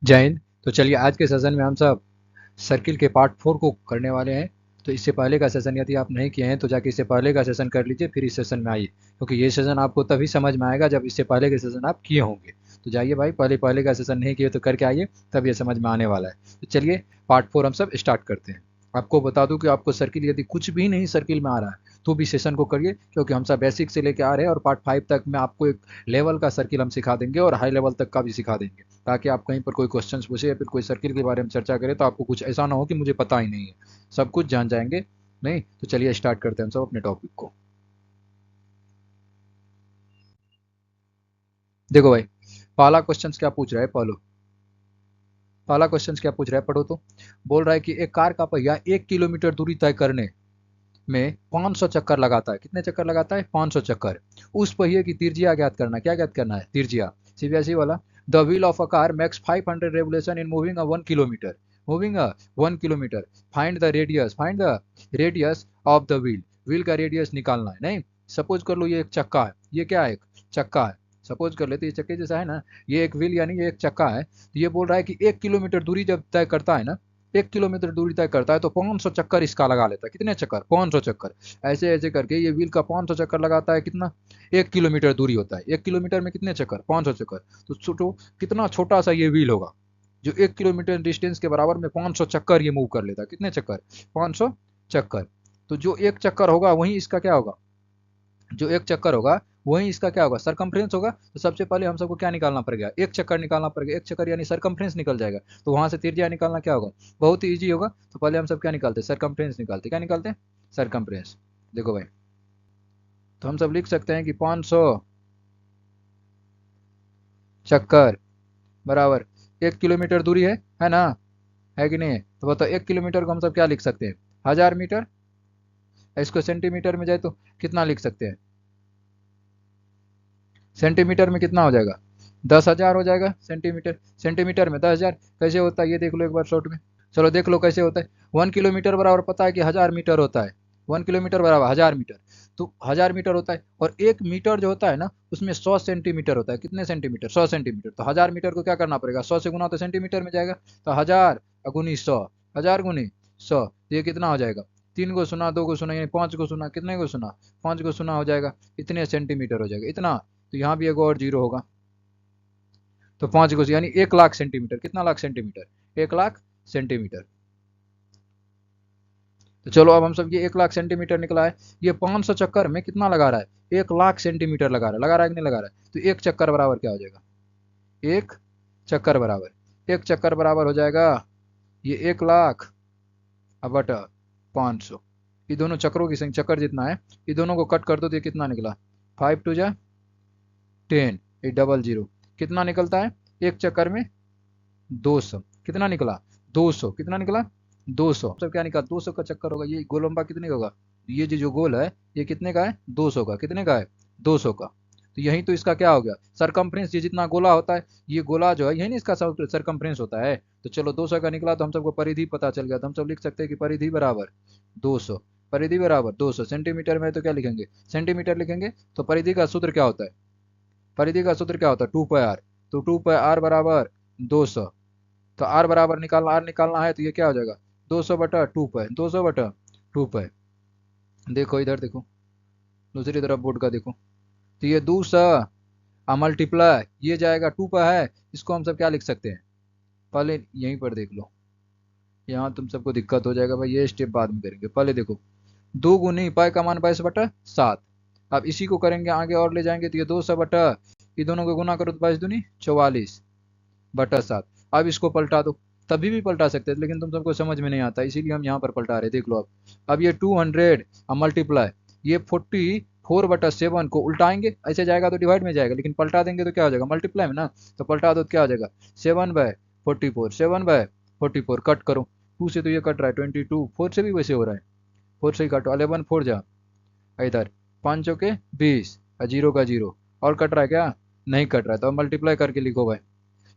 जय हिंद। तो चलिए आज के सेशन में हम सब सर्किल के पार्ट 4 को करने वाले हैं। तो इससे पहले का सेशन यदि आप नहीं किए हैं तो जाके इससे पहले का सेशन कर लीजिए, फिर इस सेशन में आइए, क्योंकि ये सेशन आपको तभी समझ में आएगा जब इससे पहले के सेशन आप किए होंगे। तो जाइए भाई, पहले पहले का सेशन नहीं किए तो करके आइए, तब ये समझ में आने वाला है। तो चलिए पार्ट 4 हम सब स्टार्ट करते हैं। आपको बता दूं कि आपको सर्किल यदि कुछ भी नहीं सर्किल में आ रहा है तो भी सेशन को करिए, क्योंकि हम सब बेसिक से लेके आ रहे हैं और पार्ट 5 तक में आपको एक लेवल का सर्किल हम सिखा देंगे और हाई लेवल तक का भी सिखा देंगे, ताकि आप कहीं पर कोई क्वेश्चन पूछे या फिर कोई सर्किल के बारे में चर्चा करें तो आपको कुछ ऐसा ना हो कि मुझे पता ही नहीं है, सब कुछ जान जाएंगे। नहीं तो चलिए स्टार्ट करते हैं हम सब अपने टॉपिक को। देखो भाई, पहला क्वेश्चन क्या पूछ रहा है, पहला क्वेश्चन क्या पूछ रहा है, पढ़ो तो। बोल रहा है कि एक कार का पहिया 1 किलोमीटर दूरी तय करने में 500 चक्कर लगाता है। कितने चक्कर लगाता है? 500 चक्कर। उस पहिए की त्रिज्या ज्ञात करना। क्या ज्ञात करना है? त्रिज्या। सीबीएसई वाला। The wheel of a car makes 500 revolution in moving a 1 kilometre. Moving a 1 kilometre. Find the radius of the wheel. Wheel का रेडियस निकालना है। नहीं, सपोज कर लो ये एक चक्का है। ये क्या है? एक चक्का है। सपोज कर लेते ये चक्के जैसा है ना, ये एक व्हील यानी ये एक चक्का है। तो ये बोल रहा है कि 1 किलोमीटर दूरी जब तय करता है ना, 1 किलोमीटर दूरी तय करता है तो 500 चक्कर इसका लगा लेता है। कितने चक्कर? 500 चक्कर। ऐसे ऐसे करके ये व्हील का 500 चक्कर लगाता है। कितना? 1 किलोमीटर दूरी होता है, 1 किलोमीटर में कितने चक्कर? 500 चक्कर। तो छोटो कितना छोटा सा ये व्हील होगा जो 1 किलोमीटर डिस्टेंस के बराबर में 500 चक्कर ये मूव कर लेता है। कितने चक्कर? 500 चक्कर। तो जो एक चक्कर होगा वही इसका क्या होगा? जो एक चक्कर होगा वही इसका क्या होगा? सरकमफ्रेंस होगा। तो सबसे पहले हम सबको क्या निकालना पड़ेगा? एक चक्कर निकालना पड़ेगा। एक चक्कर यानी सरकमफ्रेंस निकल जाएगा। तो वहां से त्रिज्या निकालना क्या होगा? बहुत ही ईजी होगा। तो पहले हम सब क्या निकालते हैं? सरकमफ्रेंस निकालते। क्या निकालते हैं? सरकमफ्रेंस। देखो भाई, तो हम सब लिख सकते हैं कि 500 चक्कर बराबर 1 किलोमीटर दूरी है ना? है कि नहीं? तो बताओ 1 किलोमीटर को हम सब क्या लिख सकते हैं? 1000 मीटर। इसको सेंटीमीटर में जाए तो कितना लिख सकते हैं? सेंटीमीटर में कितना हो जाएगा? 10,000 हो जाएगा सेंटीमीटर। सेंटीमीटर में 10,000 कैसे होता है ये देख लो एक बार शॉर्ट में। चलो देख लो कैसे होता है। 1 किलोमीटर बराबर पता है कि 1000 मीटर होता है। 1 किलोमीटर बराबर 1000 मीटर। तो 1000 मीटर होता है और 1 मीटर जो होता है ना उसमें 100 सेंटीमीटर होता है। कितने सेंटीमीटर? 100 सेंटीमीटर। तो 1000 मीटर को क्या करना पड़ेगा? 100 से गुना तो सेंटीमीटर में जाएगा। तो 1000 गुनी 100। 1000 गुनी 100। ये कितना हो जाएगा? 3 को 0, 2 को 0 यानी 5 को 0। कितने को 0? 5 को 0 हो जाएगा। इतने सेंटीमीटर हो जाएगा। इतना। तो यहाँ भी एक और जीरो होगा। तो 5 को यानी 1 लाख सेंटीमीटर। कितना लाख सेंटीमीटर? 1 लाख सेंटीमीटर। तो चलो अब हम सब ये 1 लाख सेंटीमीटर निकला है। ये 500 चक्कर में कितना लगा रहा है? 1 लाख सेंटीमीटर लगा रहा है कि नहीं लगा रहा है? तो एक चक्कर बराबर क्या हो जाएगा? एक चक्कर बराबर, एक चक्कर बराबर हो जाएगा ये 1 लाख अब बटा 500। ये दोनों चक्रों की संख्या, चक्कर जितना है, ये दोनों को कट कर दो तो ये कितना निकला? 5 2 जा 10। ये डबल जीरो। कितना निकलता है एक चक्कर में? 200। कितना निकला? 200। कितना निकला? 200। सब क्या निकला? 200 का चक्कर होगा। ये गोल लंबा कितने का होगा? ये जो गोल है ये कितने का है? 200 का। कितने का है? 200 का। तो यही तो इसका क्या हो गया? सरकमफ्रेंस। ये जितना गोला होता है, ये गोला जो है यही ना इसका सरकमफ्रेंस होता है। तो चलो 200 का निकला तो हम सबको परिधि पता चल गया। तो हम सब लिख सकते हैं कि परिधि बराबर 200। परिधि बराबर 200। सेंटीमीटर में तो क्या लिखेंगे? सेंटीमीटर लिखेंगे। तो परिधि का सूत्र क्या होता है? परिधि का सूत्र क्या होता है? 2 पाई आर। तो 2 पाई आर बराबर 200। तो आर निकालना है तो ये क्या हो जाएगा? 200/2 पाई। 200/2 पाई। देखो इधर देखो, दूसरी तरफ बोर्ड का देखो। तो ये 200 मल्टीप्लाई ये जाएगा 2 पाई है। इसको हम सब क्या लिख सकते हैं? पहले यहीं पर देख लो, यहाँ तुम सबको दिक्कत हो जाएगा भाई, ये स्टेप बाद में करेंगे। पहले देखो, 2 गुनी पाई का मान 22/7। अब इसी को करेंगे आगे और ले जाएंगे तो ये 200 ये दोनों को गुना करो तो 22 दूनी 44/7। अब इसको पलटा दो। तभी भी पलटा सकते हैं लेकिन तुम सबको समझ में नहीं आता, इसीलिए हम यहाँ पर पलटा रहे। देख लो अब ये 200 मल्टीप्लाई ये 44/7 को उल्टाएंगे, ऐसे जाएगा तो डिवाइड में जाएगा, लेकिन पलटा देंगे तो क्या हो जाएगा? मल्टीप्लाई में ना। तो पलटा दो तो क्या हो जाएगा? 7/44। 7/44 कट करो। 2 से तो ये कट रहा है 22, 4 से भी वैसे हो रहा है। 4 से ही काटो। 11 4 जा इधर, 5 चौके 20 और जीरो का जीरो। और कट रहा है क्या? नहीं कट रहा है। तो अब मल्टीप्लाई करके लिखो भाई।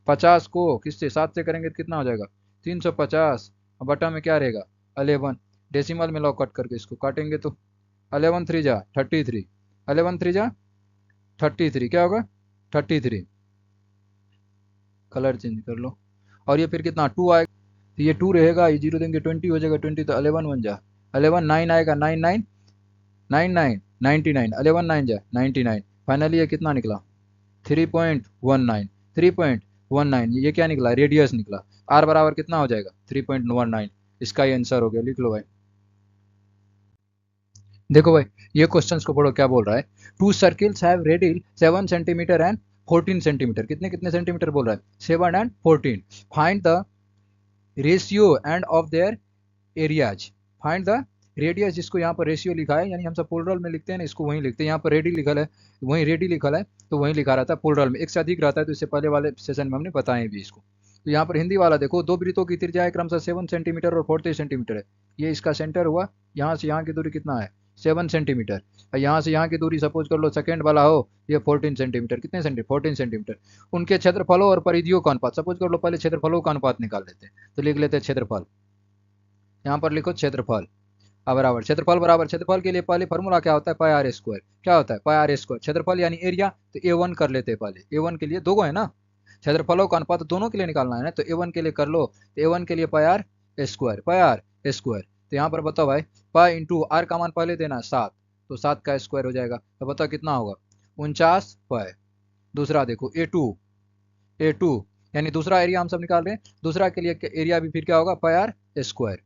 50 को किससे? 7 से करेंगे तो कितना हो जाएगा? 350। बटा में क्या रहेगा? 11। डेसिमल में लो कट करके इसको काटेंगे तो 11 3 जा 33। 11 3 जा 33 क्या होगा? 33। कलर चेंज कर लो। और ये फिर कितना 2 आएगा, तो ये 2 रहेगा, ये 0 देंगे 20 हो जाएगा, 20 तो 11 बन जा, 11 9 आएगा, 9 9 9 9 99, 11 9 जा 99, फाइनली ये कितना निकला 3.19, 3.19, ये क्या निकला रेडियस निकला। आर बराबर कितना हो जाएगा 3.19, इसका ये आंसर हो गया, लिख लो भाई। देखो भाई ये क्वेश्चंस को पढ़ो क्या बोल रहा है, two circles have radial 7 centimetre and 14 centimetre, कितने कितने सेंटीमीटर बोल रहा है 7 and 14, find the ratio and of their areas, find the radius, जिसको यहाँ पर रेशियो लिखा है, यानी हम सब प्लूरल में लिखते हैं ना, इसको वहीं लिखते हैं, यहाँ पर रेडी लिखा है, वहीं रेडी लिखा है, तो वहीं लिखा रहता है प्लूरल में, एक से अधिक रहता है, तो इससे पहले वाले सेशन में हमने बताए भी इसको। तो यहाँ पर हिंदी वाला देखो, दो वृत्तों की त्रिज्या क्रमशः 7 सेंटीमीटर और 40 सेंटीमीटर है, ये इसका सेंटर हुआ, यहाँ से यहाँ की दूरी कितना है 7 सेंटीमीटर, और यहाँ से यहाँ की दूरी सपोज कर लो सेकेंड वाला हो ये 14 सेंटीमीटर, कितने सेंटीमीटर 14 सेंटीमीटर, उनके क्षेत्रफलों और परिधियों का अनुपात, सपोज कर लो पहले क्षेत्रफलों का अनुपात निकाल लेते हैं, तो लिख लेते हैं क्षेत्रफल, यहाँ पर लिखो क्षेत्रफल बराबर क्षेत्रफल, बराबर क्षेत्रफल के लिए पहले फॉर्मूला क्या होता है पाई आर स्क्वायर, क्या होता है पाई आर स्क्वायर, क्षेत्रफल यानी एरिया, तो A1 कर लेते हैं पहले, A1 के लिए दो है ना, क्षेत्रफलों का अनुपात दोनों के लिए निकालना है ना, तो A1 के लिए कर लो, तो A1 के लिए pi r square, pi r square, तो यहाँ पर बताओ भाई पाई इंटू आर का मान पहले देना 7, तो 7 का स्क्वायर हो जाएगा, तो बताओ कितना होगा 49 पाई। दूसरा देखो A2 यानी दूसरा एरिया हम सब निकाल रहे हैं, दूसरा के लिए एरिया भी फिर क्या होगा pi r square,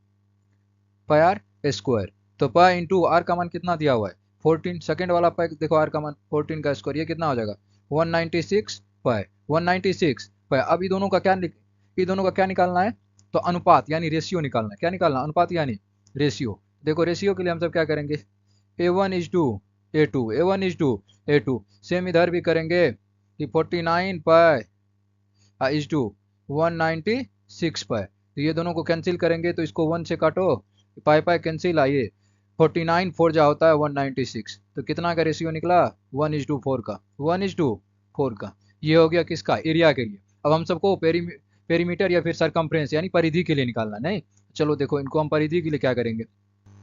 pi r square, तो पाई इंटू आर का मान कितना दिया हुआ है 14, सेकेंड वाला पाई देखो आर का मान 14 का स्क्वायर, ये कितना हो जाएगा 196 पाई, 196 पाई। अब ये दोनों का क्या ये दोनों का क्या निकालना है, तो अनुपात यानी रेशियो निकालना है, क्या निकालना अनुपात यानी रेशियो, देखो रेशियो के लिए हम सब क्या करेंगे A1:A2, A1:A2, सेम इधर भी करेंगे कि 49 पाई इज टू 196 पाई, तो ये दोनों को कैंसिल करेंगे, तो इसको 1 से काटो, पाई पाई कैंसिल, आइए 49 4 जा होता है 196, तो कितना का रेशियो निकला 1:4 का, 1:4 का, ये हो गया किसका एरिया के लिए। अब हम सबको पेरीमीटर या फिर सरकमफ्रेंस यानी परिधि के लिए निकालना नहीं, चलो देखो इनको हम परिधि के लिए क्या करेंगे,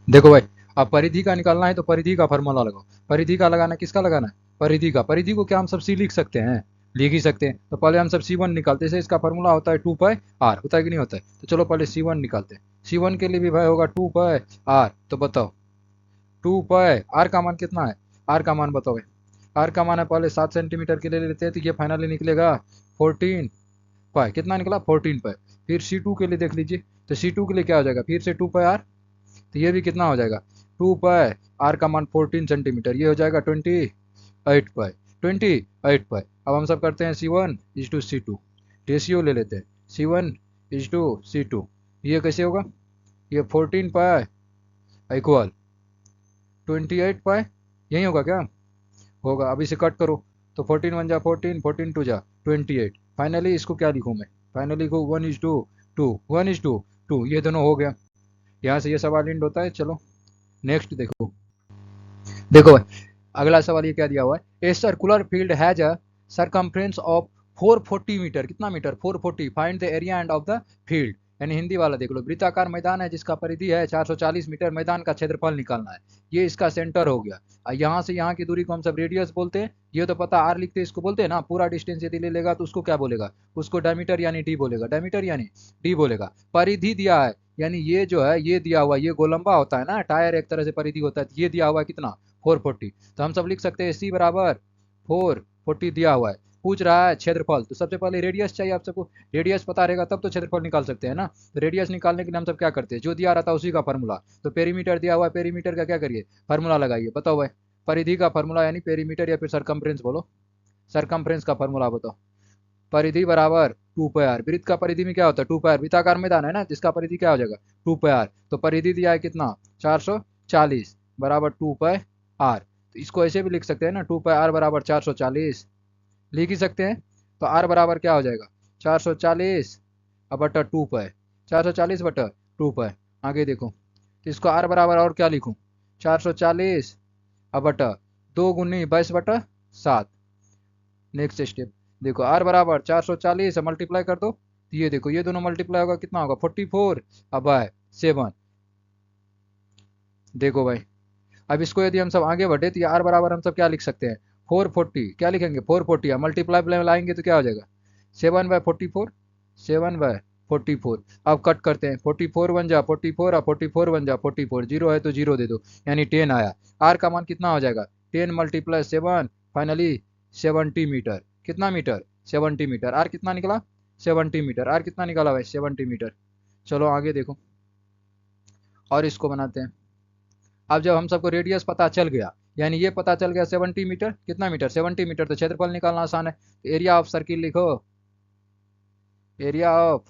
देखो भाई अब परिधि का निकालना है तो परिधि का फॉर्मूला लगाओ, परिधि का लगाना किसका लगाना है परिधि का, परिधि को क्या हम सब सी लिख सकते हैं, लिख ही सकते हैं, तो पहले हम सब C1 निकालते हैं, इसका फॉर्मूला होता है 2 पाई आर, होता है कि नहीं होता है, तो चलो पहले C1 निकालते हैं, C1 के लिए भी भाई होगा 2 पाई आर, तो बताओ 2 पाई आर का मान कितना है, आर का मान बताओ भाई, आर का मान है पहले 7 सेंटीमीटर के लिए लेते हैं, तो ये फाइनली निकलेगा 14 पाई, कितना निकला 14 पाई। फिर C2 के लिए देख लीजिए, तो C2 के लिए क्या हो जाएगा फिर से 2 पाई आर, तो ये भी कितना हो जाएगा 2 पाई आर का मान 14 सेंटीमीटर, ये हो जाएगा 28 पाई, 28 पाई। अब हम सब करते हैं C1:C2, रेशियो ले लेते हैं C1:C2, ये कैसे होगा, ये 14 पाई इक्वल 28 पाई, यही होगा क्या होगा, अब इसे कट करो, तो 14 1 जा 14, 14 2 जा 28, फाइनली इसको क्या लिखूँ मैं, फाइनली लिखूँ 1:2, 1:2, ये दोनों हो गया, यहाँ से ये सवाल एंड होता है। चलो नेक्स्ट देखो, देखो अगला सवाल ये क्या दिया हुआ है, a circular field has a circumference of 440 metre, कितना metre 440, find the area and of the field, यानी हिंदी वाला देख लो, वृत्ताकार मैदान है जिसका परिधि है 440 मीटर, मैदान का क्षेत्रफल निकालना है, ये इसका सेंटर हो गया, यहाँ से यहाँ की दूरी को हम सब रेडियस बोलते हैं, ये तो पता आर लिखते हैं, इसको बोलते हैं ना, पूरा डिस्टेंस यदि ले लेगा तो उसको क्या बोलेगा, उसको डायमीटर यानी डी बोलेगा, डायमीटर यानी डी बोलेगा। परिधि दिया है यानी ये जो है ये दिया हुआ, ये गोलंबा होता है ना, टायर एक तरह से परिधि होता है, ये दिया हुआ है कितना 440, तो हम सब लिख सकते हैं C बराबर 440 दिया हुआ है, पूछ रहा है क्षेत्रफल, तो सबसे पहले रेडियस चाहिए आप सबको, रेडियस पता रहेगा तब तो क्षेत्रफल निकाल सकते हैं ना, तो रेडियस निकालने के लिए हम सब क्या करते हैं, जो दिया रहता है उसी का फॉर्मूला, तो पेरीमीटर दिया हुआ है, पेरीमीटर का क्या करिए फॉर्मूला लगाइए, बताओ भाई परिधि का फॉर्मूला यानी पेरीमीटर या फिर सरकमफ्रेंस बोलो, सरकमफ्रेंस का फॉर्मूला बताओ, परिधि बराबर 2 पाई आर, वृत्त का परिधि में क्या होता है 2 पाई आर, वृत्ताकार मैदान है ना जिसका परिधि क्या हो जाएगा 2 पाई आर, तो परिधि दिया है कितना 440 बराबर 2 पाई आर, तो इसको ऐसे भी लिख सकते हैं ना 2 पाई आर बराबर 440, लिख ही सकते हैं, तो आर बराबर क्या हो जाएगा 440 बटा 2 पाई, 440 बटा 2 पाई, आगे देखो, तो इसको आर बराबर और क्या लिखूं 440 बटा 2 गुनी 22 बटा 7, नेक्स्ट स्टेप देखो आर बराबर 440 मल्टीप्लाई कर दो, तो ये देखो ये दोनों मल्टीप्लाई होगा कितना होगा 44 अब बाय 7, देखो भाई अब इसको यदि हम सब आगे बढ़े तो ये आर बराबर हम सब क्या लिख सकते हैं 440, क्या लिखेंगे 440, मल्टीप्लाई में लाएंगे तो क्या हो जाएगा 7/44, 7/44 44। अब कट करते हैं, 44 बन जा 44 और 44 बन जा 44, जीरो है तो जीरो दे दो, यानी 10 आया। आर का मान कितना हो जाएगा, 10 मल्टीप्लाई 7, फाइनली 70 मीटर। कितना मीटर, 70 मीटर। आर कितना निकला, 70 मीटर। आर कितना निकाला भाई, 70 मीटर। चलो आगे देखो और इसको बनाते हैं। अब जब हम सबको रेडियस पता चल गया, यानी ये पता चल गया 70 मीटर, कितना मीटर, 70 मीटर, तो क्षेत्रफल निकालना आसान है। एरिया ऑफ सर्किल लिखो, area of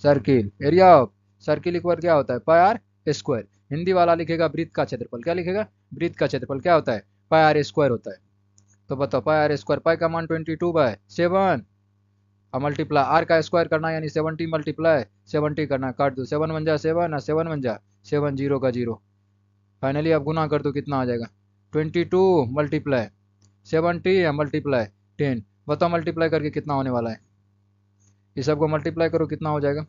circle, area of circle equal क्या होता है, पाई आर स्क्वायर। हिंदी वाला लिखेगा वृत्त का क्षेत्रफल, क्या लिखेगा, वृत्त का क्षेत्रफल क्या होता है, पाई आर स्क्वायर होता है। तो बताओ पाई आर स्क्वायर, पाई का मान 22/7 और मल्टीप्लाई आर का स्क्वायर करना, यानी 70 मल्टीप्लाई 70 करना, काट दो, 7 बन जा 7 और 7 बन जा 7, जीरो का जीरो। फाइनली अब गुना कर दो, कितना आ जाएगा, 22 मल्टीप्लाई 70 या मल्टीप्लाई 10। बताओ मल्टीप्लाई करके कितना होने वाला है, ये सबको मल्टीप्लाई करो कितना हो जाएगा।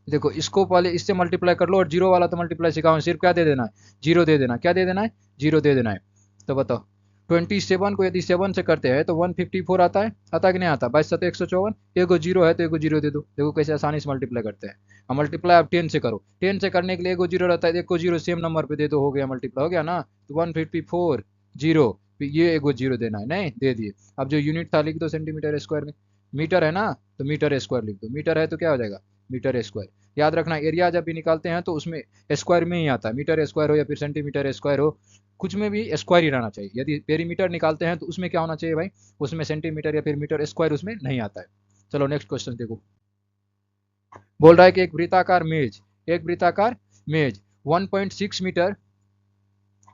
देखो इसको पहले इससे मल्टीप्लाई कर लो, और जीरो वाला तो मल्टीप्लाई सिखाओ, सिर्फ क्या दे देना है, जीरो दे देना, क्या दे देना है, जीरो दे देना है। तो बताओ 27 को यदि 7 से करते हैं तो 154 आता है कि नहीं आता, 22 154, एगो जीरो है तो एगो जीरो दे दो। देखो कैसे आसानी से मल्टीप्लाई करते हैं। और मल्टीप्लाई आप 10 से करो, 10 से करने के लिए एगो जीरो रहता है, एक को जीरो सेम नंबर पे दे दो, हो गया मल्टीप्लाई, हो गया ना। तो 154 जीरो, ये एगो जीरो देना है, नहीं दे दिए। अब जो यूनिट था लिख दो सेंटीमीटर स्क्वायर में, मीटर है ना तो मीटर स्क्वायर लिख दो, मीटर है तो क्या हो जाएगा, मीटर स्क्वायर। याद रखना एरिया जब भी निकालते हैं तो उसमें स्क्वायर में ही आता है, मीटर स्क्वायर हो या फिर सेंटीमीटर स्क्वायर हो, कुछ में भी स्क्वायर ही रहना चाहिए। यदि पेरीमीटर निकालते हैं तो उसमें क्या होना चाहिए भाई, उसमें सेंटीमीटर या फिर मीटर स्क्वायर उसमें नहीं आता है। चलो नेक्स्ट क्वेश्चन देखो, बोल रहा है कि एक वृत्ताकार मेज 1.6 मीटर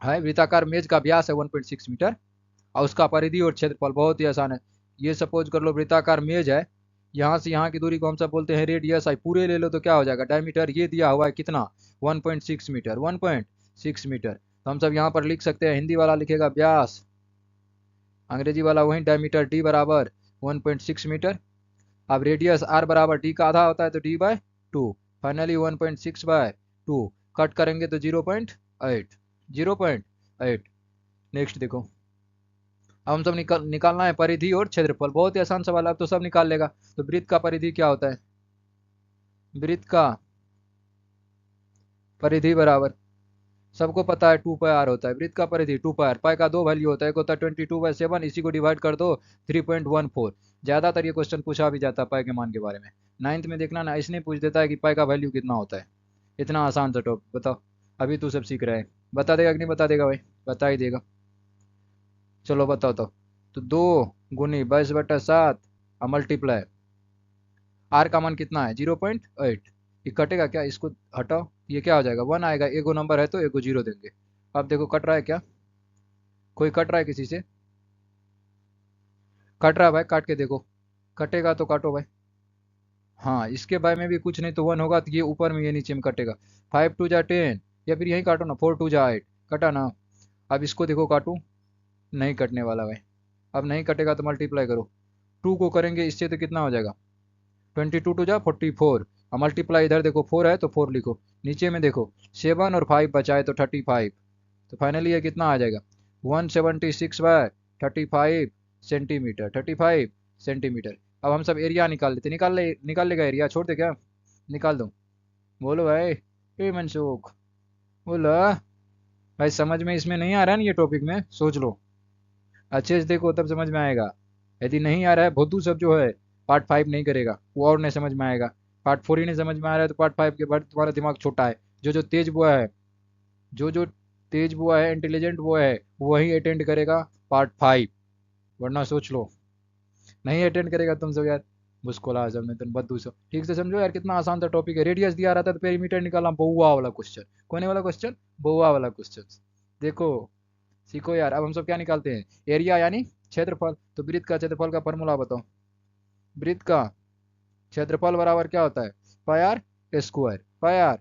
है, वृत्ताकार मेज का व्यास है 1.6 मीटर और उसका परिधि और क्षेत्रफल, बहुत ही आसान है। ये सपोज कर लो वृत्ताकार मेज है, यहाँ से यहाँ की दूरी को हम सब बोलते हैं रेडियस, आई पूरे ले लो तो क्या हो जाएगा, डायमीटर ये दिया हुआ है कितना, 1.6 मीटर, 1.6 मीटर। तो हम सब यहाँ पर लिख सकते हैं, हिंदी वाला लिखेगा व्यास, अंग्रेजी वाला वही डायमीटर, डी बराबर 1.6 मीटर। अब रेडियस आर बराबर डी का आधा होता है तो डी बाय 2, फाइनली 1.6/2, कट करेंगे तो 0.8, 0.8। नेक्स्ट देखो, अब हम सब निकालना है परिधि और क्षेत्रफल, बहुत ही आसान सवाल है, अब तो सब निकाल लेगा। तो वृत्त का परिधि क्या होता है, वृत्त का परिधि बराबर सबको पता है 2πr होता है, वृत्त का परिधि 2πr, पाई का दो वैल्यू होता है, एक होता है 22/7, इसी को डिवाइड कर दो 3.14। ज्यादातर ये क्वेश्चन पूछा भी जाता है पाई के मान के बारे में, 9th में देखना ना, इसने पूछ देता है कि पाई का वैल्यू कितना होता है। इतना आसान सा टॉपिक, बताओ अभी तू सब सीख रहा है, बता देगा कि नहीं बता देगा भाई, बता ही देगा। चलो बताओ तो 2 × 22/7 और मल्टीप्लाई आर का मान कितना है 0.8, ये कटेगा क्या, इसको हटाओ, ये क्या हो जाएगा 1 आएगा, एगो नंबर है तो एगो जीरो देंगे। अब देखो कट रहा है क्या, कोई कट रहा है किसी से, कट रहा है भाई, काट के देखो, कटेगा तो काटो भाई। हाँ इसके बारे में भी कुछ नहीं तो 1 होगा तो ये ऊपर में ये नीचे में कटेगा, 5 2 जा 10, या फिर यही काटो ना, 4 2 जा 8, कटा ना। अब इसको देखो काटू, नहीं कटने वाला भाई, अब नहीं कटेगा तो मल्टीप्लाई करो, 2 को करेंगे इससे तो कितना हो जाएगा, 22 2 जा 44, और मल्टीप्लाई इधर देखो 4 है तो 4 लिखो, नीचे में देखो 7 और 5 बचाए तो 35, तो फाइनली ये कितना आ जाएगा 176/35 सेंटीमीटर, 35 सेंटीमीटर। अब हम सब एरिया निकाल लेते, निकाल लेगा एरिया, छोड़ दे क्या, निकाल दो, बोलो भाई, ए मनसुख बोलो भाई, समझ में इसमें नहीं आ रहा है ना ये टॉपिक में, सोच लो अच्छे से देखो तब समझ में आएगा। यदि नहीं आ रहा है, भोदू सब जो है पार्ट 5 नहीं करेगा वो और नहीं समझ में आएगा, पार्ट 4 ही नहीं समझ में आ रहा है तो पार्ट 5 के बाद तुम्हारा दिमाग छोटा है। जो तेज बुआ है, जो तेज बुआ है, इंटेलिजेंट बुआ है, वही अटेंड करेगा पार्ट 5, वरना सोच लो नहीं अटेंड करेगा तुम सब यार, मुस्कुला समझे तुम बद्दू सब। ठीक से समझो यार, कितना आसान था टॉपिक है, रेडियस दिया रहता तो पेरीमीटर निकालना, बहुआ वाला क्वेश्चन, कोने वाला क्वेश्चन, बहुआ वाला क्वेश्चन। देखो सीखो यार। अब हम सब क्या निकालते हैं, एरिया यानी क्षेत्रफल। तो वृत्त का क्षेत्रफल का फॉर्मूला बताओ, वृत्त का क्षेत्रफल बराबर क्या होता है, pi r square, pi r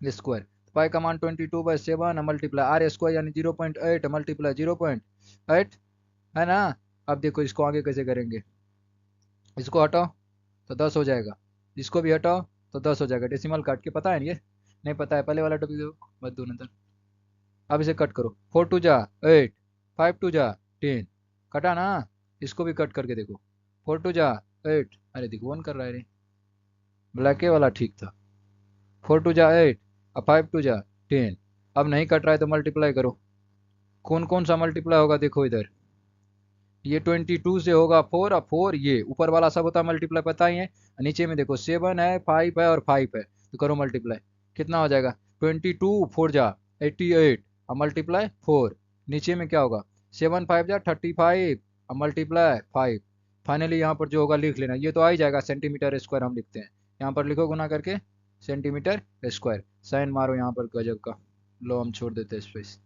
square. Pi का मान 22/7 मल्टीप्लाई आर स्क्वायर यानी 0.8 मल्टीप्लाई 0.8 है ना। अब देखो इसको आगे कैसे करेंगे, इसको हटाओ तो 10 हो जाएगा, इसको भी हटाओ तो 10 हो जाएगा, डेसिमल काट के, पता है ये नहीं पता है, पहले वाला टॉपिक देखो मत दो नंतर। अब इसे कट करो, 4 2 जा 8, 5 2 जा 10, कटा ना। इसको भी कट करके देखो, 4 2 जा 8, अरे देखो 1 कर रहा है रे, ब्लैक वाला ठीक था। 4 2 जा 8 और 5 2 जा 10। अब नहीं कट रहा है तो मल्टीप्लाई करो। कौन कौन सा मल्टीप्लाई होगा देखो इधर। ये 22 से होगा 4 और 4 ये ऊपर वाला सब होता है मल्टीप्लाई, पता ही है। नीचे में देखो 7 है, 5 है और 5 है, तो करो मल्टीप्लाई। कितना हो जाएगा? 22 4 जा 88 और मल्टीप्लाई 4। नीचे में क्या होगा? 7 5 जा 35 और मल्टीप्लाई 5। फाइनली यहाँ पर जो होगा लिख लेना, ये तो आ ही जाएगा सेंटीमीटर स्क्वायर हम लिखते हैं। यहाँ पर लिखो गुना करके सेंटीमीटर स्क्वायर। साइन मारो यहाँ पर गजब का। लो हम छोड़ देते हैं स्पेस।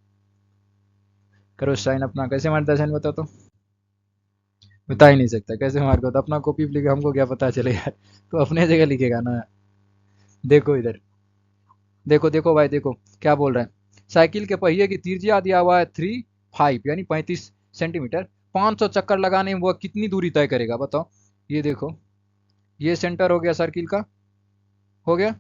करो साइन अपना, कैसे मारता है साइन बताओ तो। बता ही नहीं सकता कैसे मार्क होता, अपना कॉपी लिखे हमको क्या पता चले यार। तो अपने जगह लिखेगा ना। देखो इधर, देखो देखो भाई देखो क्या बोल रहा है। साइकिल के पहिए की त्रिज्या दिया हुआ है 3 5 यानी 35 सेंटीमीटर। 500 चक्कर लगाने में वह कितनी दूरी तय करेगा बताओ। ये देखो, ये सेंटर हो गया सर्किल का, हो गया।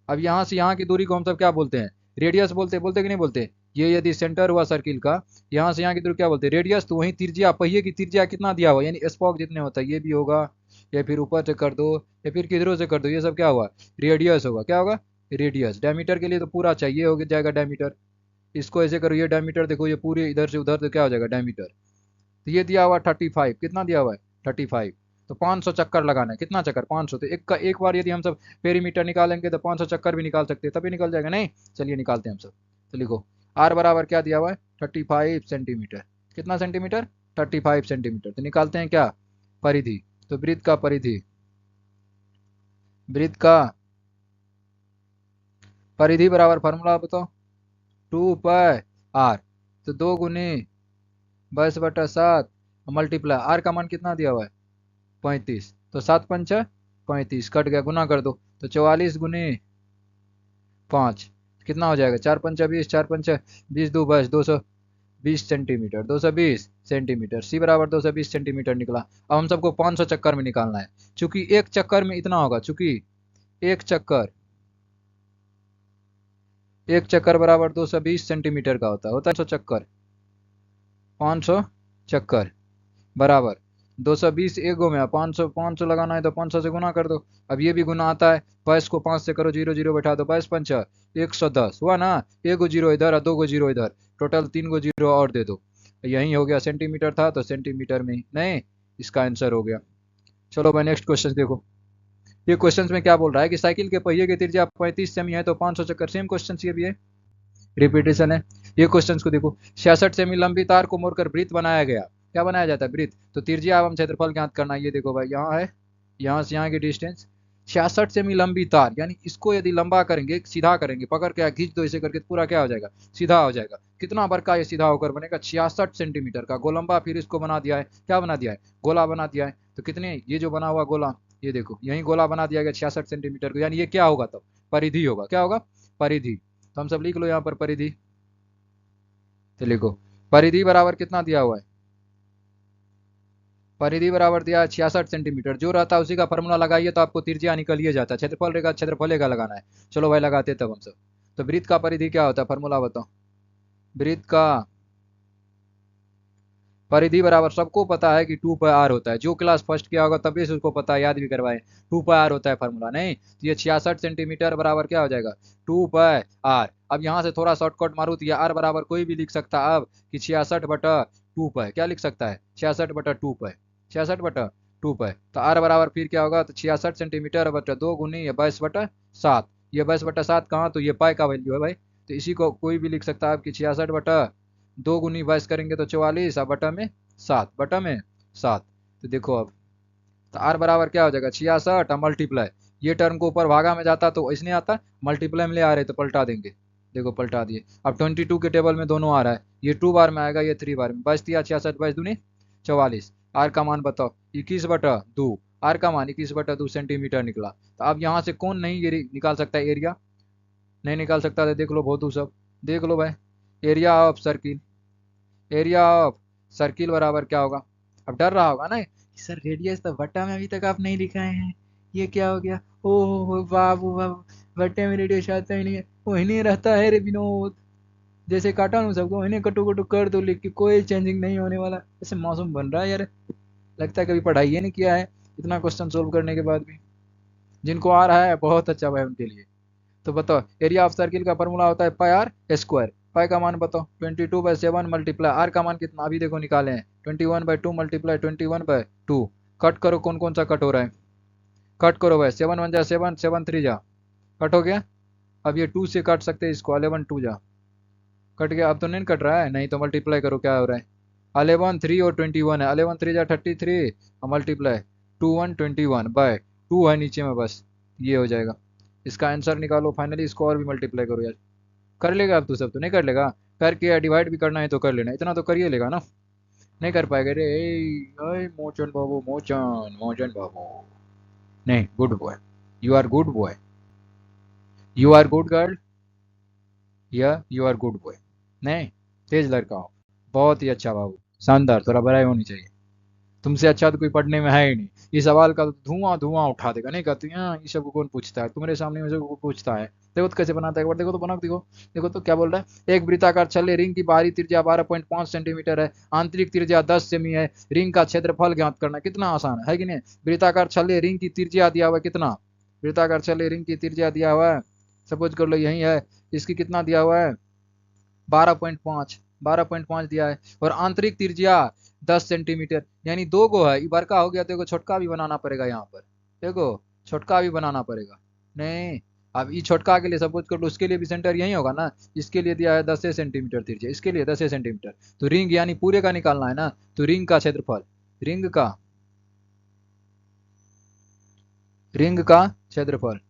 अब यहाँ से यहाँ की दूरी को हम सब क्या बोलते हैं? रेडियस बोलते, बोलते कि नहीं बोलते? ये यदि सेंटर हुआ सर्किल का, यहाँ से यहाँ की दूरी क्या बोलते हैं? रेडियस। तो वहीं त्रिज्या, पहिए की त्रिज्या कितना दिया हुआ यानी स्पॉक जितने होता है, ये भी होगा, या फिर ऊपर से कर दो या फिर किधरों से कर दो, ये सब क्या हुआ? रेडियस होगा। क्या होगा? रेडियस। डायमीटर के लिए तो पूरा चाहिए हो जाएगा डायमीटर। इसको ऐसे करो, ये डायमीटर देखो, ये पूरे इधर से उधर तो क्या हो जाएगा? डायमीटर। तो ये दिया हुआ 35, कितना दिया हुआ है? 35। तो 500 चक्कर लगाना है। कितना चक्कर? 500। तो एक बार यदि हम सब पेरीमीटर निकालेंगे तो 500 चक्कर भी निकाल सकते हैं, तभी निकल जाएगा नहीं। चलिए निकालते हैं हम सब। तो लिखो आर बराबर क्या दिया हुआ है? 35 सेंटीमीटर। कितना सेंटीमीटर? 35 सेंटीमीटर। तो निकालते हैं क्या? परिधि। तो वृत्त का परिधि, वृत्त का परिधि बराबर फार्मूला बताओ। 2 पाई आर। तो 2 गुनी 22/7 मल्टीप्लाई आर का मान कितना दिया हुआ है? 35। तो 7 पंचा 35, कट गया, गुना कर दो। तो 44 गुनी 5 कितना हो जाएगा? 4 पंचा 20, 4 पंचा 20 2 22 220 सेंटीमीटर। सी बराबर 220 सेंटीमीटर निकला। अब हम सबको 500 चक्कर में निकालना है। चूंकि एक चक्कर में इतना होगा, चूंकि एक चक्कर एक चक्कर बराबर 220 सेंटीमीटर का होता है 500 चक्कर। 500 चक्कर बराबर 220 एक गो में 500, 500 लगाना है तो 500 से गुना कर दो। अब ये भी गुना आता है, 22 को 5 से करो, 0 0 बैठा दो, 22 पंचा 110 हुआ ना। एक गो जीरो इधर और 2 गो जीरो इधर, टोटल 3 गो जीरो और दे दो। यही हो गया, सेंटीमीटर था तो सेंटीमीटर में नहीं, इसका आंसर हो गया। चलो भाई नेक्स्ट क्वेश्चन देखो। ये क्वेश्चन में क्या बोल रहा है कि साइकिल के पहिए की त्रिज्या 35 सेमी है तो 500 चक्कर। सेम क्वेश्चन ये भी है, रिपीटेशन है। ये क्वेश्चन को देखो। 66 सेमी लंबी तार को मोड़कर वृत्त बनाया गया। क्या बनाया जाता है? वृत्त। तो त्रिज्या एवं क्षेत्रफल ज्ञात करना है। ये देखो भाई, यहाँ है, यहाँ से यहाँ की डिस्टेंस 66 सेमी लंबी तार, यानी इसको यदि लंबा करेंगे, सीधा करेंगे, पकड़ के खींच दो इसे करके, पूरा क्या हो जाएगा? सीधा हो जाएगा। कितना बार का ये सीधा होकर बनेगा? 66 सेंटीमीटर का गोलंबा। फिर इसको बना दिया है, क्या बना दिया है? गोला बना दिया है। तो कितने, ये जो बना हुआ गोला, ये देखो यही गोला बना दिया गया 66 सेंटीमीटर को, यानी ये क्या होगा तब? परिधि होगा। क्या होगा? परिधि। तो हम सब लिख लो यहाँ पर परिधि। तो लिखो परिधि बराबर कितना दिया हुआ है? परिधि बराबर दिया है 66 सेंटीमीटर। जो रहता है उसी का फॉर्मूला लगाइए तो आपको त्रिज्या निकल ही जाता है। क्षेत्रफल रहेगा, क्षेत्रफल का लगाना है। चलो भाई लगाते तब हम सब। तो वृत्त का परिधि क्या होता है? फॉर्मूला बताओ। वृत्त का परिधि बराबर सबको पता है कि 2 पाई आर होता है। जो क्लास फर्स्ट किया होगा तभी से उसको पता है, याद भी करवाए। 2 पाई आर होता है फॉर्मूला नहीं। तो ये 66 सेंटीमीटर बराबर क्या हो जाएगा? 2 पाई आर। अब यहाँ से थोड़ा शॉर्टकट मारू तो ये आर बराबर कोई भी लिख सकता है अब, कि 66/2 पाई। क्या लिख सकता है? 66/2 पाई। 66/2 पाई। तो आर बराबर फिर क्या होगा? तो 66 सेंटीमीटर/2 गुनी 22/7। ये 22/7 कहाँ? तो ये पाई का वैल्यू है भाई। तो इसी को कोई भी लिख सकता है कि 66/2 गुनी 22 करेंगे तो 44 और बटा में 7, बटा में 7। तो देखो अब, तो आर बराबर क्या हो जाएगा? 66 और मल्टीप्लाई, ये टर्म को ऊपर भागा में जाता तो इसने आता, मल्टीप्लाई में ले आ रहे तो पलटा देंगे। देखो पलटा दिए। अब 22 के टेबल में दोनों आ रहा है, ये 2 बार में आएगा, ये 3 बार में। बच दिया 66 22 दूनी 44। आर का मान बताओ, 21/2। आर का मान 21/2 सेंटीमीटर निकला। तो अब यहाँ से कौन नहीं ये निकाल सकता है एरिया? नहीं निकाल सकता तो देख लो बहुत सब, देख लो भाई। Area of circle, area of circle बराबर क्या होगा? अब डर रहा होगा ना सर, रेडियस तो बट्टा में अभी तक आप नहीं लिखाए हैं, ये क्या हो गया? ओह बाबू बाबू, बट्टे में रेडियस आता ही नहीं है। वो इन्हें रहता है रे विनोद, जैसे काटा हूँ सबको, इन्हें कटू कटू कर दो, लिख के कोई चेंजिंग नहीं होने वाला। ऐसे मौसम बन रहा है यार, लगता है कभी पढ़ाई ही नहीं किया है इतना क्वेश्चन सोल्व करने के बाद भी। जिनको आ रहा है बहुत अच्छा भाई उनके लिए। तो बताओ एरिया ऑफ सर्किल का फॉर्मूला होता है पाई आर स्क्वायर। पाई का मान बताओ 22/7 मल्टीप्लाई आर का मान कितना अभी देखो निकाले हैं 21/2 मल्टीप्लाई 21/2। कट करो कौन कौन सा कट हो रहा है, कट करो भाई 7 1 जा 7 7 3 जा कट हो गया। अब ये 2 से काट सकते हैं इसको 11 2 जा कट गया। अब तो नहीं कट रहा है, नहीं तो मल्टीप्लाई करो क्या हो रहा है 11 3 और 21 है 11 3 जा 33 और मल्टीप्लाई 2 1 21 बाय 2 है नीचे में बस ये हो जाएगा। इसका आंसर निकालो फाइनली, इसको और भी मल्टीप्लाई करो यार। कर लेगा अब तू सब तो नहीं कर लेगा, करके डिवाइड भी करना है तो कर लेना, इतना तो करिए लेगा ना। नहीं कर पाएगा रे मोचन बाबू मोचन मोचन बाबू। नहीं good boy, you are good boy, you are good girl या यू आर गुड बॉय। नहीं तेज लड़का हो, बहुत ही अच्छा बाबू, शानदार, थोड़ा बड़ाई होनी चाहिए। तुमसे अच्छा तो कोई पढ़ने में है ही नहीं। ये सवाल का तो धुआं धुआं उठा देगा, नहीं कहती हाँ ये सब कौन पूछता है तुम्हारे सामने में, सब पूछता है। देखो तो कैसे बनाता है एक बार, देखो तो बना देखो। देखो तो क्या बोल रहा है, एक वृत्ताकार छल्ले रिंग की बाहरी त्रिज्या 12.5 सेंटीमीटर है, आंतरिक त्रिज्या 10 सेमी है, रिंग का क्षेत्रफल ज्ञात करना। कितना आसान है कि नहीं। वृत्ताकार छल्ले रिंग की त्रिज्या दिया हुआ है कितना, वृत्ताकार छल्ले रिंग की त्रिज्या दिया हुआ है, सपोज कर लो यही है, इसकी कितना दिया हुआ है 12.5, 12.5 दिया है, और आंतरिक त्रिज्या 10 सेंटीमीटर, यानी दो गो है, ये बड़का हो गया तो छोटका भी बनाना पड़ेगा यहाँ पर, देखो छोटका भी बनाना पड़ेगा। नहीं अब ये छोटका के लिए सपोज कर लो उसके लिए भी सेंटर यही होगा ना, इसके लिए दिया है 10 सेंटीमीटर त्रिज्या, इसके लिए 10 सेंटीमीटर, तो रिंग यानी पूरे का निकालना है ना, तो रिंग का क्षेत्रफल, रिंग का, रिंग का क्षेत्रफल,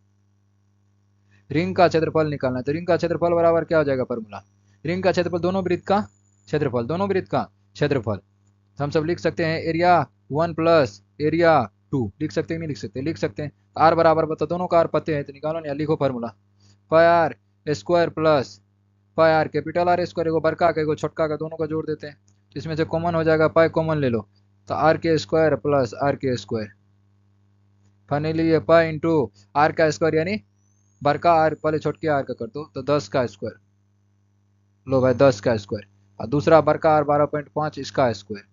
रिंग का क्षेत्रफल निकालना है, तो रिंग का क्षेत्रफल बराबर क्या हो जाएगा फॉर्मूला, रिंग का क्षेत्रफल दोनों वृत्त का क्षेत्रफल, दोनों वृत्त का क्षेत्रफल। तो हम सब लिख सकते हैं एरिया 1 प्लस एरिया 2, लिख सकते हैं नहीं लिख सकते, लिख सकते हैं। आर बराबर बता, दोनों का आर पते हैं तो निकालो ना, लिखो formula pi r square plus pi r capital r square, एगो बड़का का एगो छोटका का दोनों का जोड़ देते हैं, तो इसमें से कॉमन हो जाएगा, पाई कॉमन ले लो, तो आर के स्क्वायर प्लस आर के स्क्वायर, फाइनली ये पाई इंटू आर का स्क्वायर यानी बड़का आर पहले छोटके आर का कर दो तो 10 का स्क्वायर, लो भाई 10 का स्क्वायर, और दूसरा बड़का आर 12.5 इसका स्क्वायर,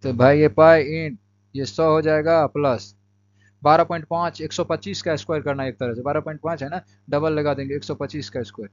तो भाई ये पाई इन ये 100 हो जाएगा प्लस 12.5 125 का स्क्वायर करना है एक तरह से, 12.5 है ना, डबल लगा देंगे 125 का स्क्वायर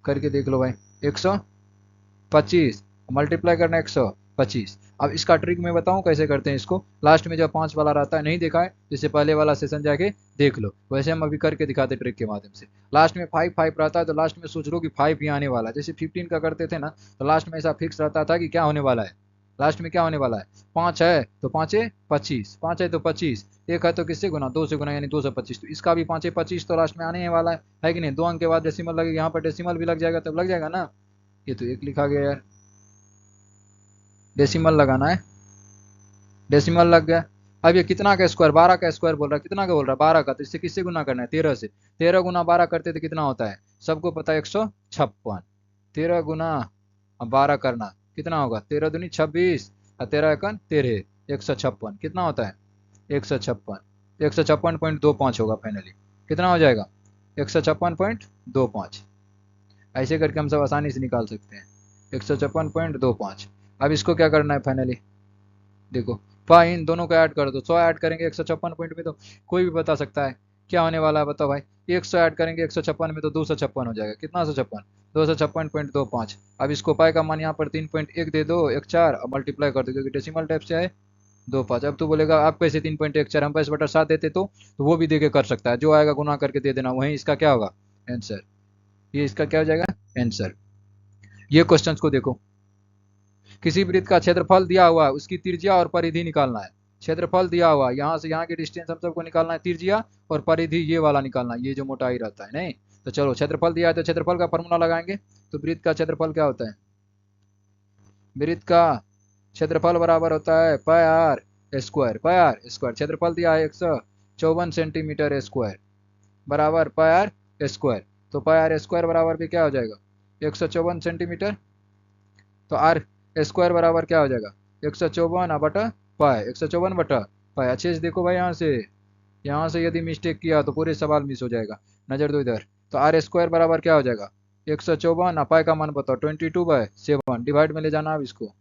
करके देख लो भाई 125 मल्टीप्लाई करना 125। अब इसका ट्रिक मैं बताऊं कैसे करते हैं इसको, लास्ट में जब 5 वाला रहता है नहीं देखा है जैसे पहले वाला सेशन जाके देख लो, वैसे हम अभी करके दिखाते ट्रिक के माध्यम से। लास्ट में 5 5 रहता है तो लास्ट में सोच लो कि 5 ही आने वाला है, जैसे 15 का करते थे ना तो लास्ट में ऐसा फिक्स रहता था कि क्या होने वाला है, लास्ट में क्या होने वाला है, 5 है तो 5 25, 5 है तो 25, एक है तो किससे गुना 2 से गुना यानी 225, तो इसका भी 5 25 तो लास्ट में आने ही वाला है कि नहीं। 2 अंक के बाद डेसिमल लगेगा, यहाँ पर डेसिमल भी लग जाएगा तब लग जाएगा ना, ये तो एक लिखा गया यार, डेसिमल लगाना है, डेसिमल लग गया। अब ये कितना का स्क्वायर 12 का स्क्वायर बोल रहा है, कितना का बोल रहा है 12 का, तो इससे किससे गुना करना है 13 से, 13 गुना 12 करते तो कितना होता है सबको पता है 156, 13 गुना 12 करना कितना होगा 13 दूनी 26 और 13 एकन 13 156 कितना होता है 156, 156.25 होगा फाइनली, कितना हो जाएगा 156.25, ऐसे करके हम सब आसानी से निकाल सकते हैं 156.25। अब इसको क्या करना है फाइनली देखो, पाई इन दोनों को ऐड कर दो, 100 ऐड करेंगे 156 पॉइंट में तो कोई भी बता सकता है क्या होने वाला है, बताओ भाई 100 ऐड करेंगे 156 में तो 256 हो जाएगा, कितना 156 256.25। अब इसको पाई का मान यहाँ पर 3.1 दे दो 1 4 मल्टीप्लाई कर दो क्योंकि डेसिमल टाइप से है 2 5। अब तो बोलेगा आप कैसे 3.14 हम 5/7 देते तो वो भी दे के कर सकता है, जो आएगा गुना करके दे देना, वही इसका क्या होगा आंसर, ये इसका क्या हो जाएगा आंसर। ये क्वेश्चन को देखो, किसी वृत्त का क्षेत्रफल दिया हुआ है उसकी त्रिज्या और परिधि निकालना है, क्षेत्रफल दिया हुआ है यहाँ से यहाँ की डिस्टेंस हम सबको निकालना है, त्रिज्या और परिधि ये वाला निकालना है, ये जो मोटाई रहता है नहीं। तो चलो क्षेत्रफल दिया है तो क्षेत्रफल का फॉर्मूला लगाएंगे, तो वृत्त का क्षेत्रफल क्या होता है, वृत्त का क्षेत्रफल बराबर होता है pi r square, pi r square, क्षेत्रफल दिया है 154 सेंटीमीटर स्क्वायर बराबर पाई आर स्क्वायर, तो पाई आर स्क्वायर बराबर भी क्या हो जाएगा 154 सेंटीमीटर, तो आर स्क्वायर बराबर क्या हो जाएगा 154 बटा पाई, 154/पाई। अच्छे से देखो भाई, यहाँ से यदि मिस्टेक किया तो पूरे सवाल मिस हो जाएगा, नजर दो इधर। तो आर स्क्वायर बराबर क्या हो जाएगा 154, पाई का मान बताओ 22/7, डिवाइड में ले जाना अब इसको,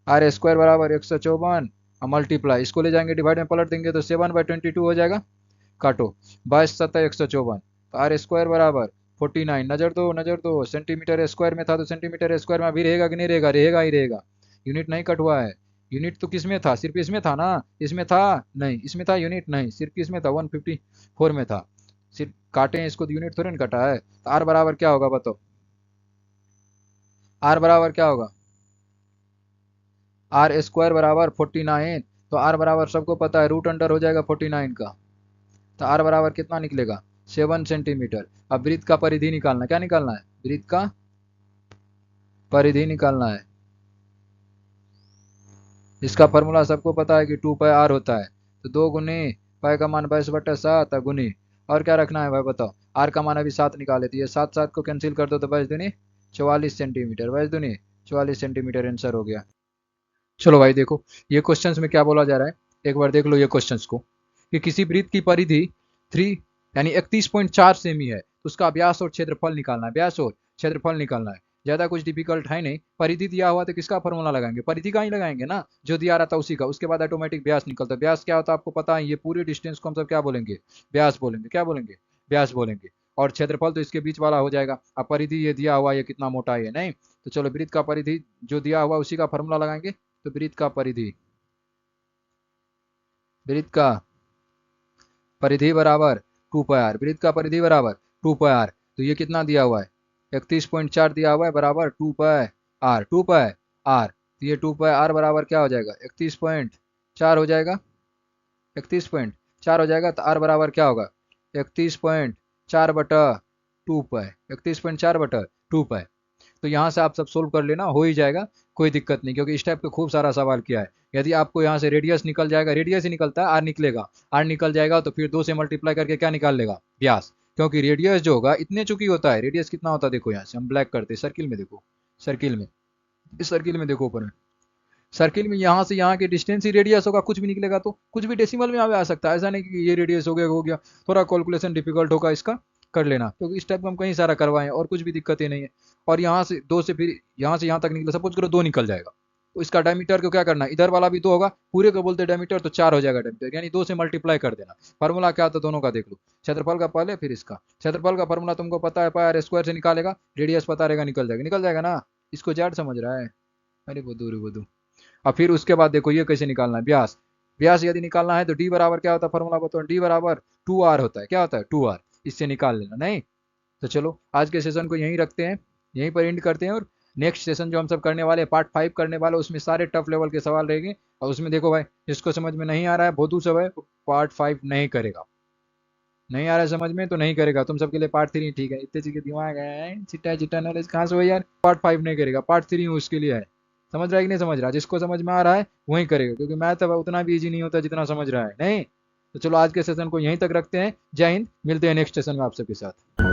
आर स्क्वायर बराबर 154 अब मल्टीप्लाई, इसको ले जाएंगे डिवाइड में पलट देंगे तो 7/22 हो जाएगा। काटो, 22×7=154, तो आर स्क्वायर बराबर 49। नजर दो, सेंटीमीटर स्क्वायर में था तो सेंटीमीटर स्क्वायर में अभी रहेगा कि नहीं रहेगा, रहेगा ही रहेगा। यूनिट नहीं कटवा है, यूनिट तो किस में था, सिर्फ इसमें था ना, इसमें था नहीं, इसमें था यूनिट नहीं, सिर्फ किस में था 154 में था, सिर्फ काटे हैं इसको तो यूनिट थोड़ी ना कटा है। तो आर बराबर क्या होगा बताओ, आर बराबर क्या होगा, आर स्क्वायर बराबर 49, तो आर बराबर सबको पता है रूट अंडर हो जाएगा 49 का, तो आर बराबर कितना निकलेगा 7 सेंटीमीटर। अब वृत्त का परिधि निकालना, क्या निकालना है, वृत्त का परिधि निकालना है। इसका फॉर्मूला सबको पता है कि 2 पाई आर होता है, तो 2 गुनी पाई का मान 22/7 गुनी, और क्या रखना है भाई बताओ, आर का मान अभी 7 निकाले, तो ये 7 को कैंसिल कर दो तो 22 दूनी 44 सेंटीमीटर, 22 दूनी 44 सेंटीमीटर आंसर हो गया। चलो भाई देखो, ये क्वेश्चंस में क्या बोला जा रहा है, एक बार देख लो ये क्वेश्चंस को, कि किसी वृत्त की परिधि 3 यानी 31.4 सेमी है, तो उसका व्यास और क्षेत्रफल निकालना है, व्यास और क्षेत्रफल निकालना है। ज्यादा कुछ डिफिकल्ट है नहीं, परिधि दिया हुआ तो किसका फॉर्मूला लगाएंगे, परिधि का ही लगाएंगे ना, जो दिया रहा था उसी का, उसके बाद ऑटोमेटिक व्यास निकलता है। व्यास क्या होता है आपको पता है, ये पूरे डिस्टेंस को हम सब क्या बोलेंगे, व्यास बोलेंगे, क्या बोलेंगे, व्यास बोलेंगे। और क्षेत्रफल तो इसके बीच वाला हो जाएगा। अब परिधि ये दिया हुआ ये कितना मोटा है नहीं, तो चलो वृत्त का परिधि जो दिया हुआ उसी का फॉर्मूला लगाएंगे, तो वृत्त का परिधि, वृत्त का परिधि बराबर 2 पाई आर, वृत्त का परिधि बराबर 2 पाई आर, तो ये कितना दिया हुआ है 31.4 दिया हुआ है, बराबर 2 पाई आर, 2 पाई आर, तो ये 2 पाई आर बराबर क्या हो जाएगा 31.4 हो जाएगा, 31.4 हो जाएगा, तो आर बराबर क्या होगा 31.4/2 पाई, 31.4/2 पाई। तो यहाँ से आप सब सोल्व कर लेना, हो ही जाएगा, कोई दिक्कत नहीं, क्योंकि इस टाइप का खूब सारा सवाल किया है। यदि आपको यहाँ से रेडियस निकल जाएगा, रेडियस ही निकलता है, आर निकलेगा, आर निकल जाएगा तो फिर 2 से मल्टीप्लाई करके क्या निकाल लेगा, व्यास, क्योंकि रेडियस जो होगा इतने चुकी होता है, रेडियस कितना होता है देखो, यहाँ से हम ब्लैक करते हैं, सर्किल में देखो, सर्किल में, इस सर्किल में देखो ऊपर में, सर्किल में यहाँ से यहाँ की डिस्टेंस ही रेडियस होगा, कुछ भी निकलेगा तो कुछ भी डेसिमल में आ सकता है, ऐसा नहीं कि ये रेडियस हो गया, थोड़ा कैलकुलेशन डिफिकल्ट होगा इसका, कर लेना, क्योंकि इस टाइप का हम कहीं सारा करवाएं और कुछ भी दिक्कत ही नहीं है। और यहाँ से 2 से फिर यहाँ से यहाँ तक निकला, सपोज करो 2 निकल जाएगा, तो इसका डायमीटर को क्या करना, इधर वाला भी 2 होगा, पूरे को बोलते डायमीटर, तो 4 हो जाएगा डायमीटर, यानी 2 से मल्टीप्लाई कर देना। फार्मूला क्या होता है दोनों का देख लो, क्षेत्रफल का पहले फिर इसका, क्षेत्रफल का फार्मूला तुमको पता है पाई आर स्क्वायर से निकालेगा, रेडियस पता रहेगा, निकल जाएगा ना, इसको जाट समझ रहा है, अरे बुद्धू। और फिर उसके बाद देखो ये कैसे निकालना है, व्यास, व्यास यदि निकालना है तो डी बराबर क्या होता है, फॉर्मूला बताओ, डी बराबर 2 आर होता है, क्या होता है 2 आर, इससे निकाल लेना नहीं। तो चलो आज के सेशन को यहीं रखते हैं, यहीं पर एंड करते हैं, और नेक्स्ट सेशन जो हम सब करने वाले पार्ट 5 करने वाले, उसमें सारे टफ लेवल के सवाल रहेंगे, और उसमें देखो भाई जिसको समझ में नहीं आ रहा है बहुत सब है, पार्ट 5 नहीं करेगा, नहीं आ रहा है समझ में तो नहीं करेगा, तुम सबके लिए पार्ट 3 ठीक है, इतने चीज दिमाग है, चिट्टा चिट्टा नॉलेज कहाँ से हो यार, पार्ट 5 नहीं करेगा, पार्ट 3 उसके लिए है। समझ रहा है कि नहीं समझ रहा, जिसको समझ में आ रहा है वही करेगा, क्योंकि मैथ उतना भी इजी नहीं होता जितना समझ रहा है नहीं। तो चलो आज के सेशन को यहीं तक रखते हैं, जय हिंद, मिलते हैं नेक्स्ट सेशन में आप सबके साथ।